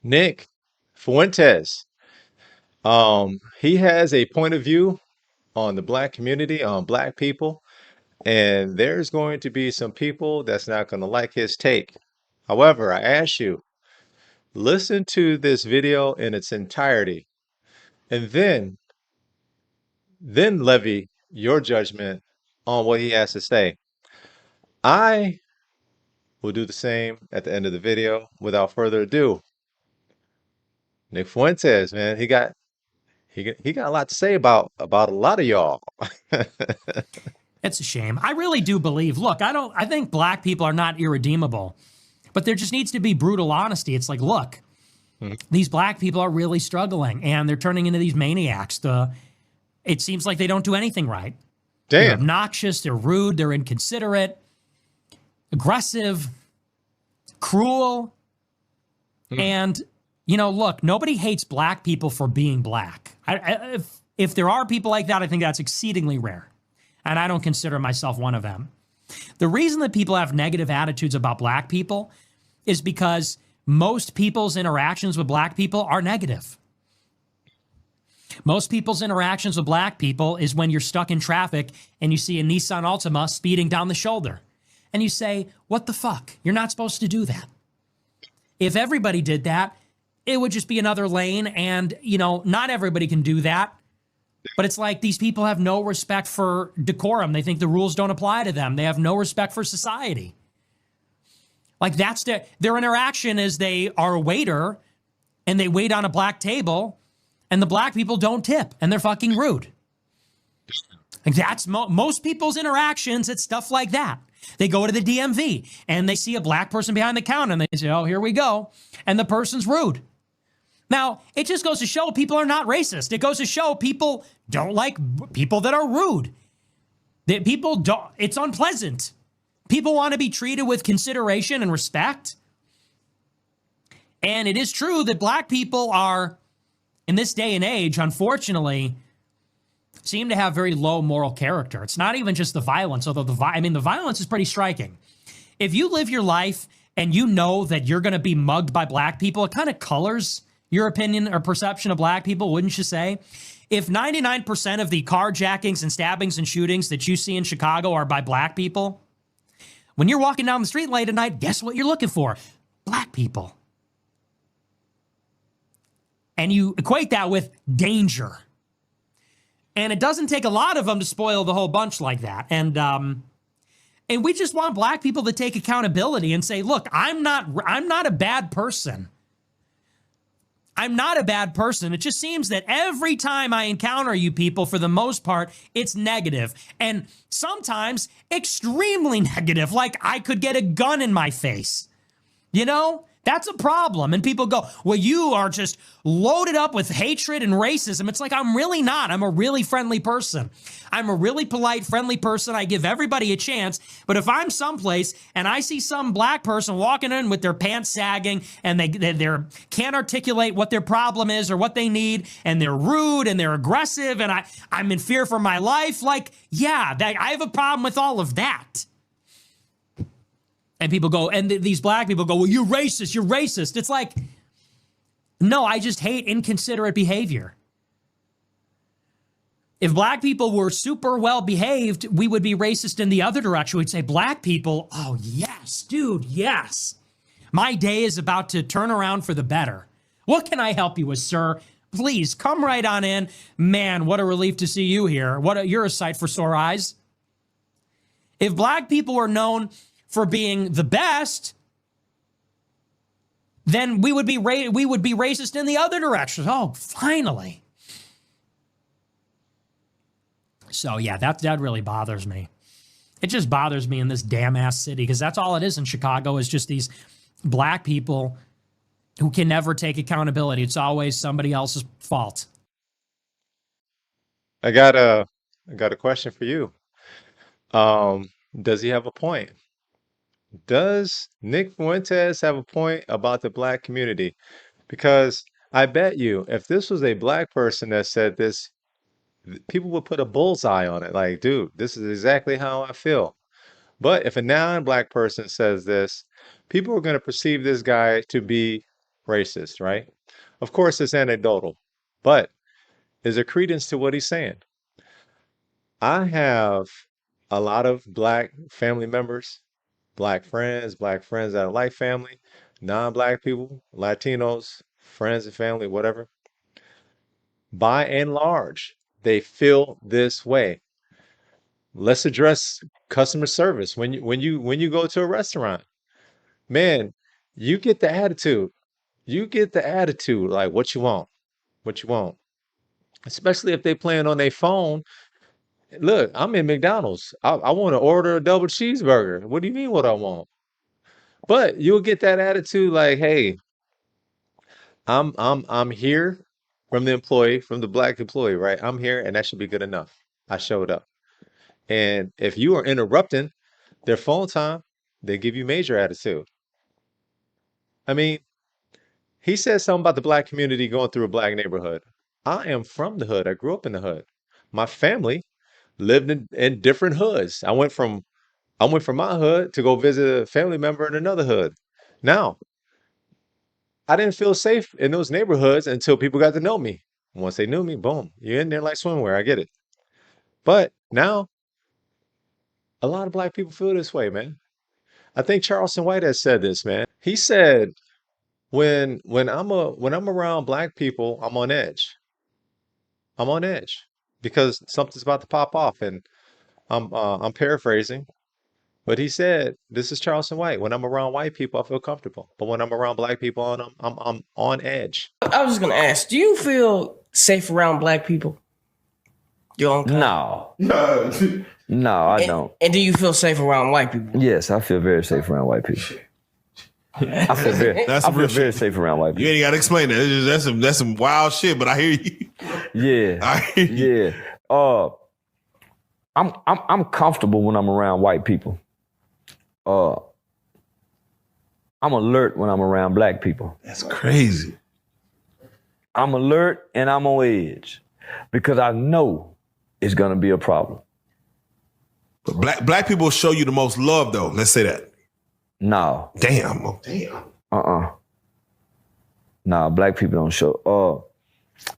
Nick Fuentes. He has a point of view on the black community, on black people, and there's going to be some people that's not going to like his take. However, I ask you, listen to this video in its entirety, and then levy your judgment on what he has to say. I will do the same at the end of the video. Without further ado, Nick Fuentes, man, he got a lot to say about a lot of y'all. It's a shame. I really do believe, look, I think black people are not irredeemable, but there just needs to be brutal honesty. It's like, look, these black people are really struggling and they're turning into these maniacs. It seems like they don't do anything right. They're Damn. obnoxious, they're rude, they're inconsiderate, aggressive, cruel. And, look, nobody hates black people for being black. If there are people like that, I think that's exceedingly rare. And I don't consider myself one of them. The reason that people have negative attitudes about black people is because most people's interactions with black people are negative. Most people's interactions with black people is when you're stuck in traffic and you see a Nissan Altima speeding down the shoulder. And you say, what the fuck? You're not supposed to do that. If everybody did that, it would just be another lane. And, not everybody can do that. But it's like these people have no respect for decorum. They think the rules don't apply to them. They have no respect for society. Like that's their interaction is they are a waiter and they wait on a black table and the black people don't tip and they're fucking rude. Like that's most people's interactions. It's stuff like that. They go to the DMV and they see a black person behind the counter and they say, oh, here we go. And the person's rude. Now, it just goes to show people are not racist. It goes to show people don't like people that are rude. That people don't, it's unpleasant. People want to be treated with consideration and respect. And it is true that black people are, in this day and age, unfortunately, seem to have very low moral character. It's not even just the violence, although the violence is pretty striking. If you live your life and you know that you're going to be mugged by black people, it kind of colors your opinion or perception of black people, wouldn't you say? If 99% of the carjackings and stabbings and shootings that you see in Chicago are by black people, when you're walking down the street late at night, guess what you're looking for? Black people. And you equate that with danger. And it doesn't take a lot of them to spoil the whole bunch like that. And we just want black people to take accountability and say, look, I'm not a bad person. I'm not a bad person. It just seems that every time I encounter you people, for the most part, it's negative. And sometimes extremely negative, like I could get a gun in my face. That's a problem. And people go, well, you are just loaded up with hatred and racism. It's like, I'm really not. I'm a really friendly person. I'm a really polite, friendly person. I give everybody a chance. But if I'm someplace and I see some black person walking in with their pants sagging and they can't articulate what their problem is or what they need, and they're rude and they're aggressive and I'm in fear for my life, like, yeah, I have a problem with all of that. And people go, and these black people go, well, you're racist, you're racist. It's like, no, I just hate inconsiderate behavior. If black people were super well behaved, we would be racist in the other direction. We'd say, black people, oh, yes, dude, yes. My day is about to turn around for the better. What can I help you with, sir? Please come right on in. Man, what a relief to see you here. You're a sight for sore eyes. If black people were known for being the best, then we would be racist in the other direction. Oh, finally. So yeah, that really bothers me. It just bothers me in this damn ass city because that's all it is in Chicago is just these black people who can never take accountability. It's always somebody else's fault. I got a question for you. Does he have a point? Does Nick Fuentes have a point about the black community? Because I bet you, if this was a black person that said this, people would put a bullseye on it. Like, dude, this is exactly how I feel. But if a non-black person says this, people are going to perceive this guy to be racist, right? Of course, it's anecdotal, but is there credence to what he's saying? I have a lot of black family members, black friends that are like family, non-black people, Latinos, friends and family, whatever. By and large, they feel this way. Let's address customer service. When you go to a restaurant, man, you get the attitude. You get the attitude like what you want, what you want. Especially if they playing on their phone. Look, I'm in McDonald's. I want to order a double cheeseburger. What do you mean what I want? But you'll get that attitude like, hey, I'm here from the employee, from the black employee, right? I'm here and that should be good enough. I showed up. And if you are interrupting their phone time, they give you major attitude. I mean, he said something about the black community going through a black neighborhood. I am from the hood. I grew up in the hood. My family lived in different hoods. I went from my hood to go visit a family member in another hood. Now, I didn't feel safe in those neighborhoods until people got to know me. Once they knew me, boom, you're in there like swimwear. I get it. But now, a lot of black people feel this way, man. I think Charleston White has said this, man. He said, when I'm around black people, I'm on edge. I'm on edge because something's about to pop off. And I'm paraphrasing, but he said, "This is Charleston White. When I'm around white people, I feel comfortable, but when I'm around black people, I'm on edge." I was just gonna ask, do you feel safe around black people? Your own kind? No, no, I don't. And do you feel safe around white people? Yes, I feel very safe around white people. I feel very, That's I some feel real very shit. safe around white You people. ain't got to explain that. That's some wild shit. But I hear you. Yeah, I hear you. yeah. I'm comfortable when I'm around white people. Uh, I'm alert when I'm around black people. That's crazy. I'm alert and I'm on edge because I know it's gonna be a problem. But black people show you the most love, though. Let's say that. No, Damn. Oh, damn. nah. Black people don't show.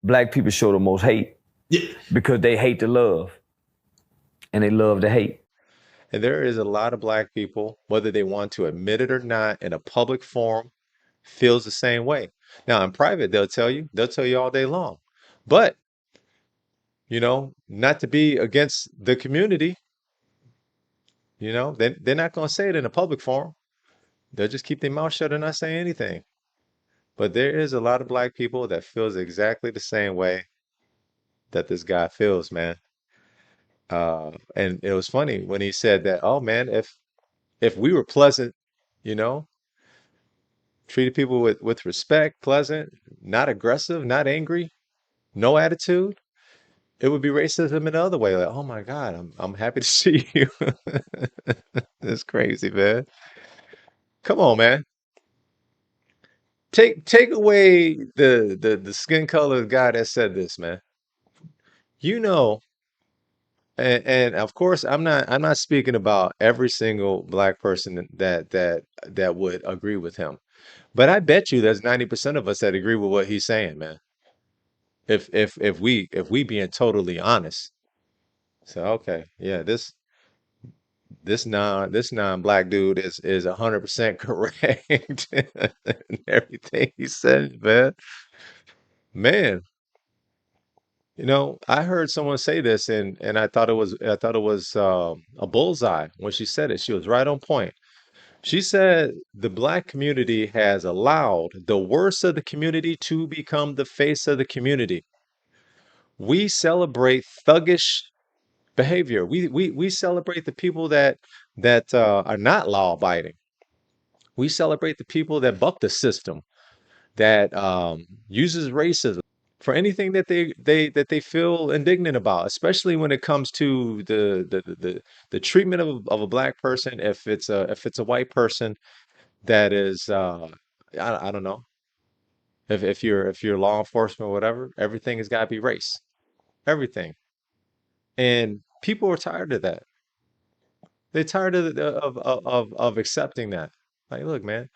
Black people show the most hate Yeah. because they hate to love, and they love to hate. And there is a lot of black people, whether they want to admit it or not, in a public forum, feels the same way. Now, in private, they'll tell you all day long. But, not to be against the community, they're not going to say it in a public forum. They'll just keep their mouth shut and not say anything. But there is a lot of black people that feels exactly the same way that this guy feels, man. And it was funny when he said that, oh man, if we were pleasant, you know, treated people with respect, pleasant, not aggressive, not angry, no attitude, it would be racism in the other way. Like, oh my God, I'm happy to see you. That's crazy, man. Come on, man. Take away the skin color guy that said this, man. You know, and of course I'm not speaking about every single black person that would agree with him. But I bet you there's 90% of us that agree with what he's saying, man. If we being totally honest. So okay, yeah, this non-black dude is 100% correct in everything he said, man. Man, I heard someone say this and I thought it was a bullseye when she said it. She was right on point. She said the black community has allowed the worst of the community to become the face of the community. We celebrate thuggish behavior. We celebrate the people that are not law abiding. We celebrate the people that buck the system, that uses racism for anything that they feel indignant about, especially when it comes to the treatment of a black person. If it's a white person that is I don't know, if you're law enforcement or whatever, everything has got to be race, everything. And people are tired of that. They're tired of accepting that. Like, look, man,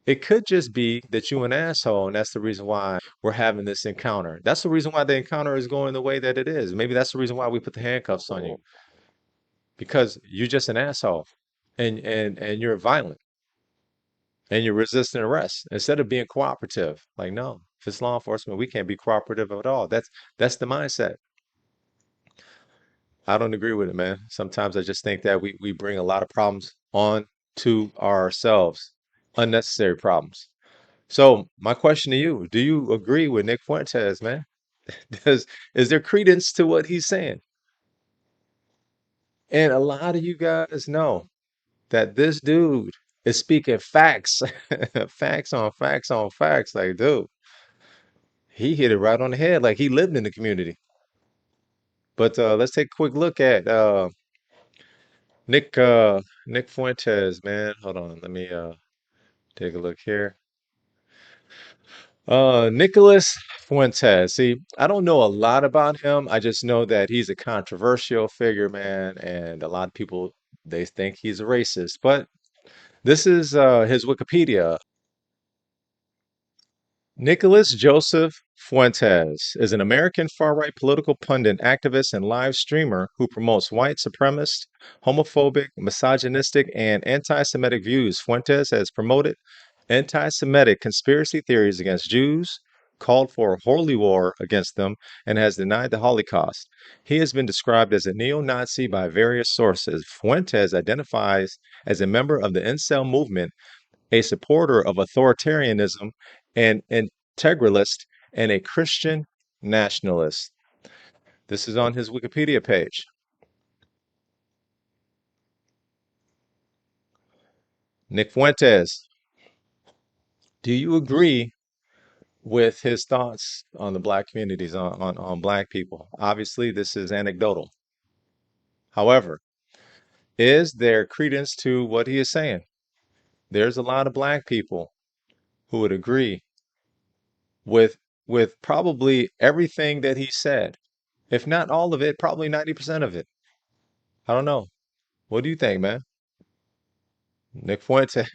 It could just be that you an asshole, and that's the reason why we're having this encounter. That's the reason why the encounter is going the way that it is. Maybe that's the reason why we put the handcuffs on you, because you're just an asshole, and you're violent, and you're resisting arrest instead of being cooperative. Like, no, if it's law enforcement, we can't be cooperative at all. That's the mindset. I don't agree with it, man. Sometimes I just think that we bring a lot of problems on to ourselves, unnecessary problems. So my question to you, do you agree with Nick Fuentes, man? Does is there credence to what he's saying? And a lot of you guys know that this dude is speaking facts, facts on facts on facts. Like, dude, he hit it right on the head, like he lived in the community. But let's take a quick look at Nick Fuentes, man. Hold on, let me take a look here. Nicholas Fuentes. See, I don't know a lot about him. I just know that he's a controversial figure, man, and a lot of people they think he's a racist. But this is his Wikipedia. Nicholas Joseph Fuentes is an American far-right political pundit, activist, and live streamer who promotes white supremacist, homophobic, misogynistic, and anti-Semitic views. Fuentes has promoted anti-Semitic conspiracy theories against Jews, called for a holy war against them, and has denied the Holocaust. He has been described as a neo-Nazi by various sources. Fuentes identifies as a member of the incel movement, a supporter of authoritarianism, an integralist, and a Christian nationalist. This is on his Wikipedia page. Nick Fuentes, do you agree with his thoughts on the black communities, on black people? Obviously, this is anecdotal. However, is there credence to what he is saying? There's a lot of black people who would agree with probably everything that he said. If not all of it, probably 90% of it. I don't know. What do you think, man? Nick Fuentes.